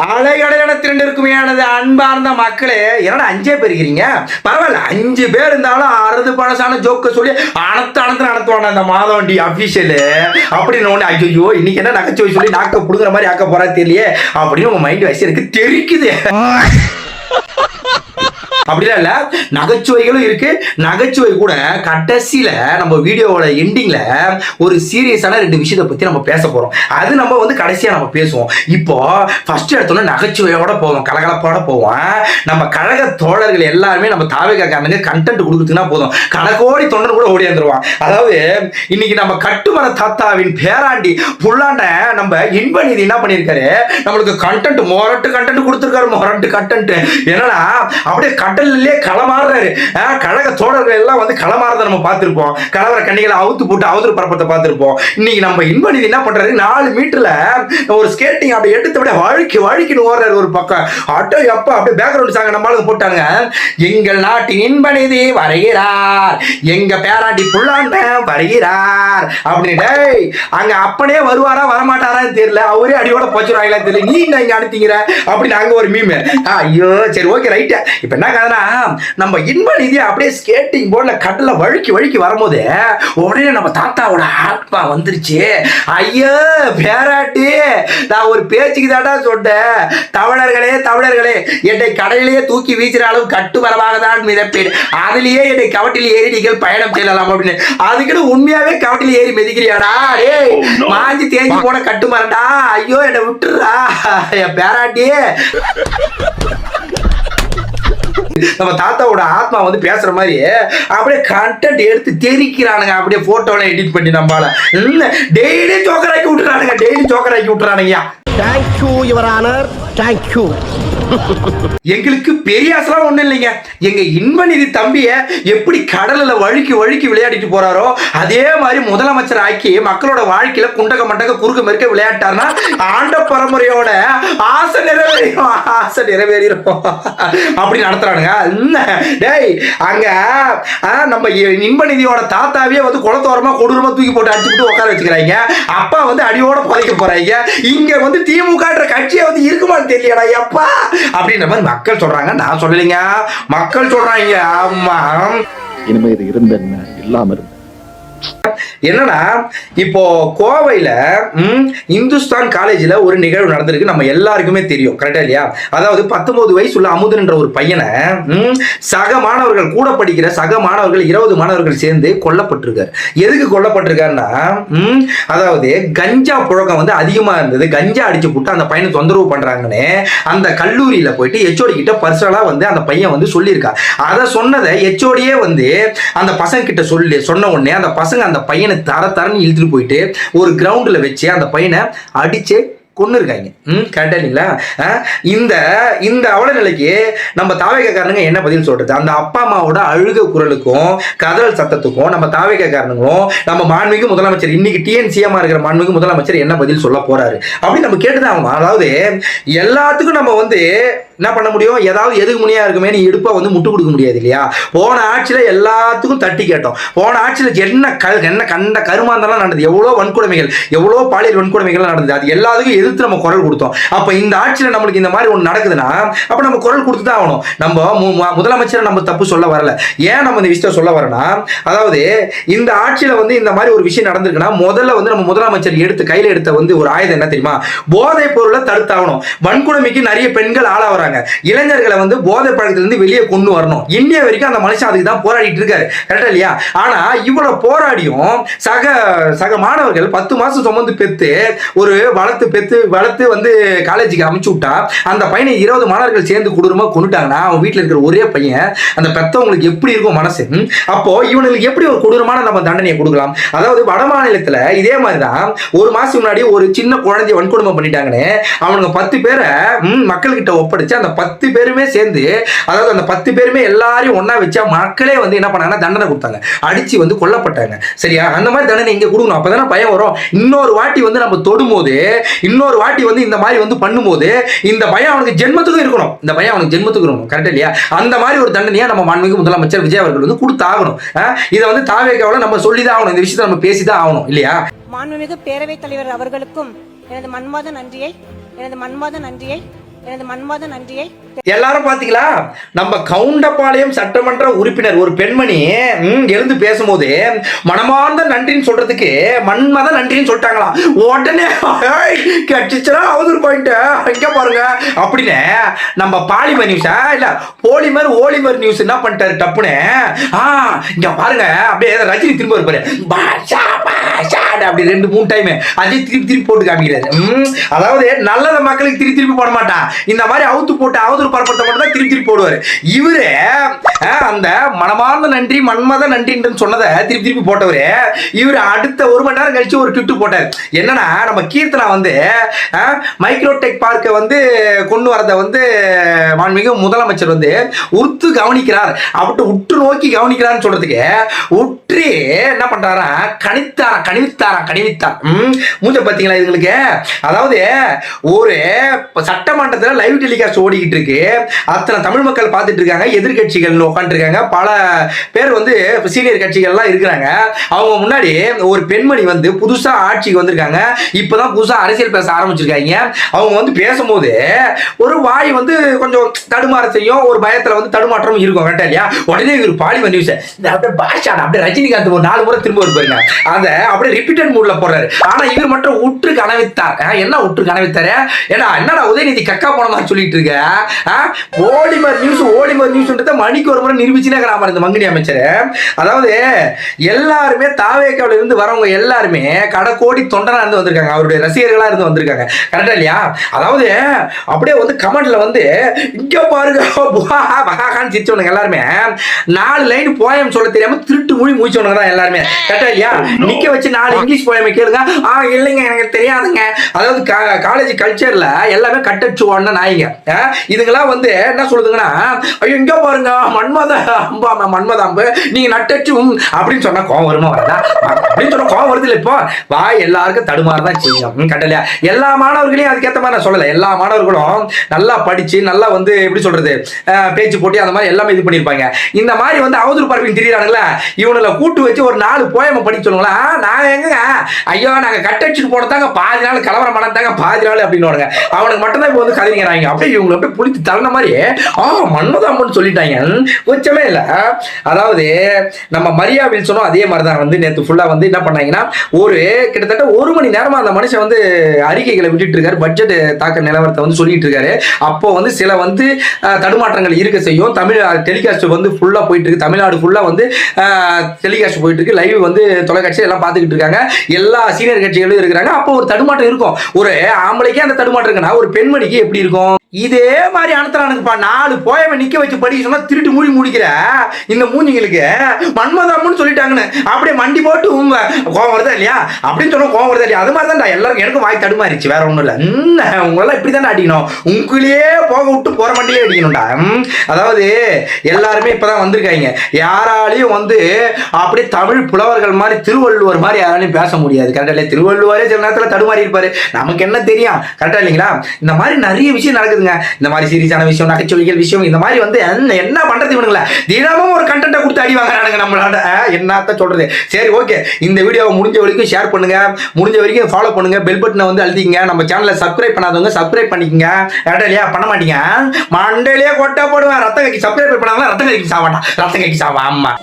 அலைகடலான திரண்டு இருக்குமையானது அன்பார்ந்த மக்களே, என்னடா 5 பேர் இருக்கிறீங்க? பரவாயில்ல, 5 பேர் இருந்தாலும் அறுது பழசான ஜோக்க சொல்லி அனத்துவான அந்த மாதவண்டி அபிஷியலு அப்படின்னு ஒன்று. ஐயோ இன்னைக்கு என்ன நகைச்சுவை சொல்லி நாக்க புடுங்குற மாதிரி ஆக்க போறா தெரியலையே அப்படின்னு உங்க மைண்ட் வயசு எனக்கு தெரிக்குது. அப்படிலாம் இல்ல, நகைச்சுவைகளும் இருக்கு. நகைச்சுவை கூட கடைசியில நம்ம வீடியோவோட எண்டிங்ல ஒரு சீரியஸான 2 விஷயத்தை பத்தி நம்ம பேச போறோம். அது நம்ம வந்து கடைசியா நம்ம பேசுவோம். இப்போ ஃபர்ஸ்ட் எடுத்தோம்னா நகைச்சுவையோட போவோம், கலகலப்போட போவோம். நம்ம கழக தோழர்கள் எல்லாருமே நம்ம தாவேக்காரனுக்கு கண்டென்ட் கொடுக்குறதுன்னா போதும், கணக்கோடி தொண்டர் கூட ஓடி வந்துருவான். அதாவது இன்னைக்கு நம்ம கட்டுமர தாத்தாவின் பேராண்டி புல்லாண்ட நம்ம இன்பநிதி என்ன பண்ணிருக்காரு, நம்மளுக்கு கண்டென்ட் மொரட்டு கண்டென்ட் கொடுத்துருக்காரு. மொரட்டு கண்டென்ட் என்னன்னா அப்படியே கடல்லே களமாறுறாரு. கழக தோழர்கள் எல்லாம் வந்து களமாறதை நம்ம பார்த்திருப்போம். கலவர கண்ணிகளை அவுத்து போட்டு அவதூறு பரப்பத்தை பார்த்திருப்போம். இன்னைக்கு நம்ம இன்பநிதி என்ன பண்றாரு, 4 மீட்டர்ல ஒரு ஸ்கேட்டிங் அப்படி எடுத்து அப்படியே வழுக்கின்னு ஓடுறாரு ஒரு பக்கம். ஆட்டோ எப்ப அப்படியே பேக்ரவுண்ட் சாங் நம்ம ஆளுங்க போட்டாங்க. எங்கள் நாட்டின் இன்பநிதி வருகிறார், எங்க பேராண்டி புல்லாண்ட வருகிறார் அப்படின்னு. அங்க அப்பனே வருவாரா வரமாட்டாரான்னு தெரியல, அவரே அடியோட போச்சுருவாங்களா தெரியல, நீங்க இங்க அனுப்பிங்கிற அப்படின்னு அங்க ஒரு மீம். ஐயோ சரி ஓகே ரைட். இப்ப என்ன கதனா, நம்ம இன்பநிதி அப்படியே ஸ்கேட்டிங் போர்ட்ல கடல்ல வழுக்கி வரும்போது உடனே நம்ம தாத்தாவோட ஆத்மா வந்துருச்சு. ஐயோ பேராட்டி, நான் ஒரு பேச்சுக்கு தாண்டா சொன்னேன், தமிழர்களே என்னை கடலிலேயே தூக்கி வீசுற அளவு கட்டு வரவாக தான் மிதப்பேன், அதுலயே என்னை கவட்டில் ஏறி நீங்கள் பயணம் செய்யலாம் அப்படின்னு. அதுக்குன்னு உண்மையாவே கவட்டில் ஏறி மிதிக்கிறியாடா? ஏய் மாஞ்சி தேஞ்சி போன கட்டு மரண்டா, ஐயோ என்னை விட்டுறா என் பேராட்டி. நம்ம தாத்தாவோட ஆத்மா வந்து பேசுற மாதிரி அப்படியே கண்டென்ட் எடுத்து தெரிக்கிறானுங்க. அப்படியே போட்டோல எடிட் பண்ணி நம்மளால டெய்லி ஜோக்கராக்கி விட்டுறானுங்க. Thank you your honour, thank you. எங்களுக்கு பெரிய ஆசலாம் ஒண்ணும் இல்லைங்க. எங்க இன்பநிதி தம்பிய எப்படி கடல்ல வழுக்கி விளையாடிட்டு போறாரோ அதே மாதிரி முதலமைச்சர் ஆக்கி மக்களோட வாழ்க்கையில குண்டக மண்டக குறுக்க மெருக்க விளையாட்டார்னா ஆண்ட பரம்பரையோட ஆசை நிறைவேறிடும் அப்படி நடத்துறானுங்க. டேய் அங்க நம்ம இன்பநிதியோட தாத்தாவே வந்து குளத்தோரமா கொடூரமா தூக்கி போட்டு அடிச்சுட்டு உட்கார வச்சுக்கிறாங்க. அப்பா வந்து அடியோட புதைக்க போறாங்க. இங்க வந்து திமுக கட்சியை வந்து இருக்குமான்னு தெரியலடா எப்பா அப்படின்ற மாதிரி மக்கள் சொல்றாங்க. நான் சொல்லலைங்க, மக்கள் சொல்றாங்க. ஆமா, இனிமே இது இருந்த என்ன இல்லாம இருந்த என்னன்னா இப்போ கோவையில இந்துஸ்தான் காலேஜ்ல ஒரு நிகழ்வு நடந்திருக்கு, நம்ம எல்லாருக்குமே தெரியும் கரெக்டா இல்லையா? அதாவது 19 வயசு உள்ள அமுதன் என்ற ஒரு பையனை சக மாணவர்கள் கூட படிக்கிற சக மாணவர்கள் 20 மாணவர்கள் சேர்ந்து கொல்லப்பட்டிருக்காரு. எதுக்கு கொல்லப்பட்டிருக்காருன்னா, அதாவது கஞ்சா புழக்கம் வந்து அதிகமா இருந்தது, கஞ்சா அடிச்சு போட்டு அந்த பையனை தொந்தரவு பண்றாங்கன்னு அந்த கல்லூரியில போயிட்டு ஹெச்ஓடி கிட்ட பர்சனலா வந்து அந்த பையன் வந்து சொல்லியிருக்கா. அதை சொன்னதை ஹெச்ஓடியே வந்து அந்த பசங்க கிட்ட சொன்ன உடனே அந்த பசங்க அந்த பையனை தரன்னு இழுத்துட்டு போயிட்டு ஒரு கிரவுண்ட்ல வச்சு அந்த பையனை அடிச்சு கொண்டு இருக்காங்க. கரெக்டா இல்லைங்களா? இந்த அவல நிலைக்கு நம்ம தாவேக்காரனுங்க என்ன பதில் சொல்றது? அந்த அப்பா அம்மாவோட அழுக குரலுக்கும் கதறல் சத்தத்துக்கும் நம்ம தாவேக்காரனுங்களும் நம்ம மாண்புமிகு முதலமைச்சர் இன்னைக்கு டிஎன்சிஎம்மா இருக்கிற மாண்புமிகு முதலமைச்சர் என்ன பதில் சொல்ல போறாரு அப்படின்னு நம்ம கேட்டுதான் ஆகணும். அதாவது எல்லாத்துக்கும் நம்ம வந்து என்ன பண்ண முடியும், ஏதாவது எதுக்கு முனியா இருக்குமே நீ இடுப்பா வந்து முட்டு கொடுக்க முடியாது இல்லையா? போன ஆட்சியில எல்லாத்துக்கும் தட்டி கேட்டோம். போன ஆட்சியில என்ன கண்ட கருமாந்தெல்லாம் நடந்தது, எவ்வளோ வன்கொடுமைகள், எவ்வளோ பாலியல் வன்கொடுமைகள் நடந்தது, அது எல்லாத்துக்கும் எதிர்த்து நம்ம குரல் கொடுத்தோம். அப்ப இந்த ஆட்சியில நம்மளுக்கு இந்த மாதிரி ஒன்று நடக்குதுன்னா அப்ப நம்ம குரல் கொடுத்து தான் ஆகணும். நம்ம முதலமைச்சரை நம்ம தப்பு சொல்ல வரல. ஏன் நம்ம இந்த விஷயத்த சொல்ல வரனா, அதாவது இந்த ஆட்சியில வந்து இந்த மாதிரி ஒரு விஷயம் நடந்திருக்குன்னா முதல்ல வந்து நம்ம முதலமைச்சர் கையில எடுத்த வந்து ஒரு ஆயுதம் என்ன தெரியுமா? போதைப் பொருளை தடுத்தாகணும். வன்கொடுமைக்கு நிறைய பெண்கள் ஆளாவறாங்க. இளைஞர்களை வந்து போதை பழக்கத்திலிருந்து வெளியே கொண்டு வரணும். இன்னைய வரைக்கும் அந்த மனுஷன் அதுக்கு தான் போராடிட்டு இருக்காரு. கரெக்டா இல்லையா? ஆனா இவ்வளவு போராடியும் சக மாணவர்கள் 10 மாசம் சுமந்து பெத்து ஒரு வளர்த்து வந்து காலேஜுக்கு அனுப்பிச்சு விட்டா அந்த பையனை 20 மாணவர்கள் சேர்ந்து கொடூரமா கொண்டுட்டாங்கன்னா அவன் வீட்டில் இருக்கிற ஒரே பையன், அந்த பெத்தவங்களுக்கு எப்படி இருக்கும் மனசு? அப்போ இவனுக்கு எப்படி ஒரு கொடூரமான நம்ம தண்டனையை கொடுக்கலாம்? அதாவது வட மாநிலத்துல இதே மாதிரிதான் ஒரு மாசம் முன்னாடி ஒரு சின்ன குழந்தைய வன்கொடுமை பண்ணிட்டாங்கன்னு அவனுங்க 10 பேரை மக்கள் கிட்ட ஒப்படைச்சு அந்த 10 பேருமே சேர்ந்து, அதாவது அந்த 10 பேருமே எல்லாரையும் ஒன்னா வச்சா மக்களே வந்து என்ன பண்ணாங்கன்னா தண்டனை கொடுத்தாங்க, அடிச்சு வந்து கொல்லப்பட்டாங்க. சரியா? அந்த மாதிரி தண்டனை இங்க கொடுக்கணும். அப்பதானே பயம் வரும். இன்னொரு வாட்டி வந்து நம்ம தொடும்போது, இன்னொரு வாட்டி வந்து இந்த மாதிரி வந்து பண்ணும்போது இந்த பயம் அவனுக்கு ஜென்மத்துக்கும் இருக்கணும். இந்த பயம் அவனுக்கு ஜென்மத்துக்கு இருக்கணும். கரெக்டா இல்லையா? அந்த மாதிரி ஒரு தண்டனையா நம்ம மாண்புமிகு முதலமைச்சர் விஜய் அவர்கள் வந்து கொடுத்தாகணும். இதை வந்து தாவேக்காவில நம்ம சொல்லிதான் ஆகணும். இந்த விஷயத்தை நம்ம பேசிதான் ஆகணும் இல்லையா? மாண்புமிகு பேரவைத் தலைவர் அவர்களுக்கும் எனது மன்மாத நன்றியை எனது மன்மாத நன்றியை எல்லாரும் பாத்தீங்களா, நம்ம கவுண்டபாளையம் சட்டமன்ற உறுப்பினர் ஒரு பெண்மணி எழுந்து பேசும்போது மனமார்ந்த நன்றின்னு சொல்றதுக்கு மன்மத நன்றின்னு சொல்லிட்டாங்களாம். உடனே கட்சிச்சா அவதூறு பாயிண்ட் இங்க பாருங்க அப்படின்னு நம்ம பாலிமர் நியூஸா இல்ல போலிமர் ஓலிமர் நியூஸ் என்ன பண்ணிட்டாரு டப்புன்னு, இங்க பாருங்க அப்படியே ரஜினி திரும்ப இருப்பாரு அப்படி 2-3 டைம் அதே திருப்பி போட்டு காமிக்கிறாரு. அதாவது நல்லத மக்களுக்கு திருப்பி போட மாட்டான், இந்த மாதிரி அவுத்து போட்டு அவதூறு பரப்பத்தை மட்டும் தான் திருப்பி போடுவாரு. இவரு அந்த மனமார்ந்த நன்றி மன்மத நன்றின்னு சொன்னதை திருப்பி போட்டவரு இவரு அடுத்த 1 மணி நேரம் கழிச்சு ஒரு ட்விட் போட்டார். என்னன்னா, நம்ம கீர்த்தனா வந்து மைக்ரோடெக் பார்க்க வந்து கொண்டு வரதை வந்து மாண்புமிகு முதலமைச்சர் வந்து உற்று கவனிக்கிறார் அப்படி உற்று நோக்கி கவனிக்கிறார்னு சொல்றதுக்கு உற்றி என்ன பண்றாரா கணிவித்தார் மூஞ்ச பாத்தீங்களா இதுங்களுக்கு. அதாவது ஒரு சட்டமன்றத்தில் லைவ் டெலிகாஸ்ட் ஓடிக்கிட்டு இருக்கு, அத்தனை தமிழ் மக்கள் பார்த்துட்டு இருக்காங்க, எதிர்கட்சிகள் உட்காந்து இருக்காங்க, பல பேர் வந்து சீனியர் கட்சிகள்லாம் இருக்கிறாங்க. அவங்க முன்னாடி ஒரு பெண்மணி வந்து புதுசா ஆட்சிக்கு வந்திருக்காங்க, இப்பதான் புதுசா அரசியல் பேச ஆரம்பிச்சிருக்காங்க. அவங்க வந்து பேசும்போது ஒரு வாய் வந்து கொஞ்சம் தடுமாற செய்யும், ஒரு பயத்துல வந்து தடுமாற்றம் இருக்கும், கரெக்டா இல்லையா? உடனே ஒரு பாலிமர் நியூஸ் அப்படியே பாஷா அப்படியே ரஜினிகாந்த் ஒரு 4 முறை திரும்ப இருப்பாருங்க, அதை அப்படியே ரிப்பீட்டட் மூட்ல போறாரு. ஆனா இவர் மட்டும் உற்று கனவித்தார். என்ன உற்று கனவித்தாரு? ஏன்னா என்னடா உதயநிதி கக்கா போன மாதிரி சொல்லிட்டு இருக்க, ஓலிமர் நியூஸ்ன்றத மணிக்கு ஒரு முறை நிரூபிச்சுனே இருக்கிறாம இந்த மங்கனி அமைச்சர். அதாவது எல்லாருமே தாவேக்காவில இருந்து வரவங்க எல்லாருமே கடை தொண்டனா இருந்து வந்திருக்காங்க, அவருடைய ரசிகர்களா இருந்து வந்திருக்காங்க, கரெக்டா இல்லையா? அதாவது அப்படியே வந்து கமெண்ட்ல வந்து இங்க பாருங்க சிரிச்சவனுங்க எல்லாருமே 4 லைன் போயம் சொல்ல தெரியாம திருட்டு மொழி முடிச்சவனுங்க தான் எல்லாருமே, கரெக்டா இல்லையா? நிக்க வச்சு 4 இங்கிலீஷ் போயமை கேளுங்க, இல்லைங்க எனக்கு தெரியாதுங்க. அதாவது காலேஜ் கல்ச்சர்ல எல்லாமே கட்டச்சுவான்னு நாய்ங்க, இதுங்கெல்லாம் வந்து என்ன சொல்லுதுங்கன்னா, ஐயோ இங்க பாருங்க மன்மதாம்பு நீங்க நட்டச்சு அப்படின்னு சொன்னா கோவம் வருமா வரதா அப்படின்னு சொன்னா கோவம் வருது இல்லை? இப்போ வாய் எல்லாருக்கும் தடுமாறதான் செய்யும், கட்டலையா? எல்லா மாணவர்களையும் அதுக்கேற்ற மாதிரி நான் சொல்லலை, எல்லா மாணவர்களும் நல்லா படிச்சு நல்லா வந்து எப்படி சொல்றது பேச்சு போட்டி அந்த மாதிரி எல்லாமே இது பண்ணிருப்பாங்க. இந்த மாதிரி வந்து அவதூறு பரப்பின்னு தெரியுறானுங்களா, இவனுல கூட்டு வச்சு ஒரு 4 போயமை படிக்க சொல்லுங்களா, நாங்க எங்க ஐயோ நாங்க கட்டடிச்சுட்டு போனதாங்க பாதி நாள் கலவரம் பண்ணதாங்க பாதி நாள் அப்படின்னு அவனுக்கு மட்டும் தான் இப்போ வந்து கதைங்கிறாங்க. அப்படியே இவங்களை அப்படியே புளித்து தள்ளின மாதிரி மன்மதாம்பன்னு சொல்லிட்டாங்க, கொஞ்சமே இல்லை. அதாவது நம்ம மரியா வில்சனும் அதே மாதிரி தான் வந்து நேற்று ஃபுல்லா வந்து என்ன பண்ணாங்கன்னா, ஒரு கிட்டத்தட்ட 1 மணி நேரமா அந்த மனுஷன் வந்து அறிக்கைகளை விட்டுட்டு இருக்காரு, பட்ஜெட் தாக்க நிலவரத்தை வந்து சொல்லிட்டு இருக்காரு. அப்போ வந்து சில வந்து தடுமாற்றங்கள் இருக்க செய்யும். தமிழ் டெலிகாஸ்ட் வந்து ஃபுல்லா போயிட்டு இருக்கு, தமிழ்நாடு ஃபுல்லா வந்து டெலிகாஸ்ட் போயிட்டு இருக்கு, லைவ் வந்து தொலைக்காட்சி எல்லாம் பார்த்துக்கிட்டு இருக்காங்க, எல்லா சீனியர் கட்சிகளும் இருக்கிறாங்க. அப்போ ஒரு தடுமாற்றம் இருக்கும். ஒரு ஆம்பளைக்கே அந்த தடுமாற்றம் இருக்குன்னா ஒரு பெண்மணிக்கு எப்படி இருக்கும்? இதே மாதிரி அனுப்புறானுக்குப்பா. 4 போயமை நிக்க வச்சு படிக்க சொன்னா திருட்டு மூடி முடிக்கிற இந்த மூஞ்சிங்களுக்கு மன்மதாம்பன்னு சொல்லிட்டாங்கன்னு அப்படியே மண்டி போட்டு கோவம் வருதா இல்லையா அப்படின்னு சொன்னா கோவம் வருதா இல்லையா? அது மாதிரி தான் எல்லாருக்கும் எனக்கும் வாய் தடுமாறிச்சு, வேற ஒண்ணும் இல்லை. உங்களெல்லாம் இப்படி தானே அடிக்கணும், உங்களையே போக விட்டு போற மண்டிலே அடிக்கணும்டா. அதாவது எல்லாருமே இப்பதான் வந்திருக்காங்க, யாராலையும் வந்து அப்படியே தமிழ் புலவர்கள் மாதிரி திருவள்ளுவர் மாதிரி யாராலையும் பேச முடியாது, கரெக்டா இல்லையா? திருவள்ளுவரே சில நேரத்தில் தடுமாறி இருப்பாரு, நமக்கு என்ன தெரியும், கரெக்டா இல்லைங்களா? இந்த மாதிரி நிறைய விஷயம் நடக்குது. இந்த மாதிரி சீரியஸான விஷயம், நகைச்சுவைகள் விஷயம், இந்த மாதிரி வந்து என்ன பண்றது இவனுங்களா? தினமும் ஒரு கண்டென்ட்டை கொடுத்து அடி வாங்குறானுங்க நம்மளால, என்னத்த சொல்றது? சரி ஓகே, இந்த வீடியோவை முடிஞ்ச வரைக்கும் ஷேர் பண்ணுங்க, முடிஞ்ச வரைக்கும் ஃபாலோ பண்ணுங்க, பெல் பட்டனை வந்து அழுத்திங்க, நம்ம சேனலை சப்ஸ்கிரைப் பண்ணாதவங்க சப்ஸ்கிரைப் பண்ணிக்கங்க, கரெக்டா இல்லையா? பண்ண மாட்டீங்க மண்டையிலேயே கொட்டா போடுவேன், ரத்த கக்கி சப்ஸ்கிரைப் பண்ணாங்களா ரத்த கக்கி சாவாட்டா, ரத்த கக்கி சாவா அம்மா.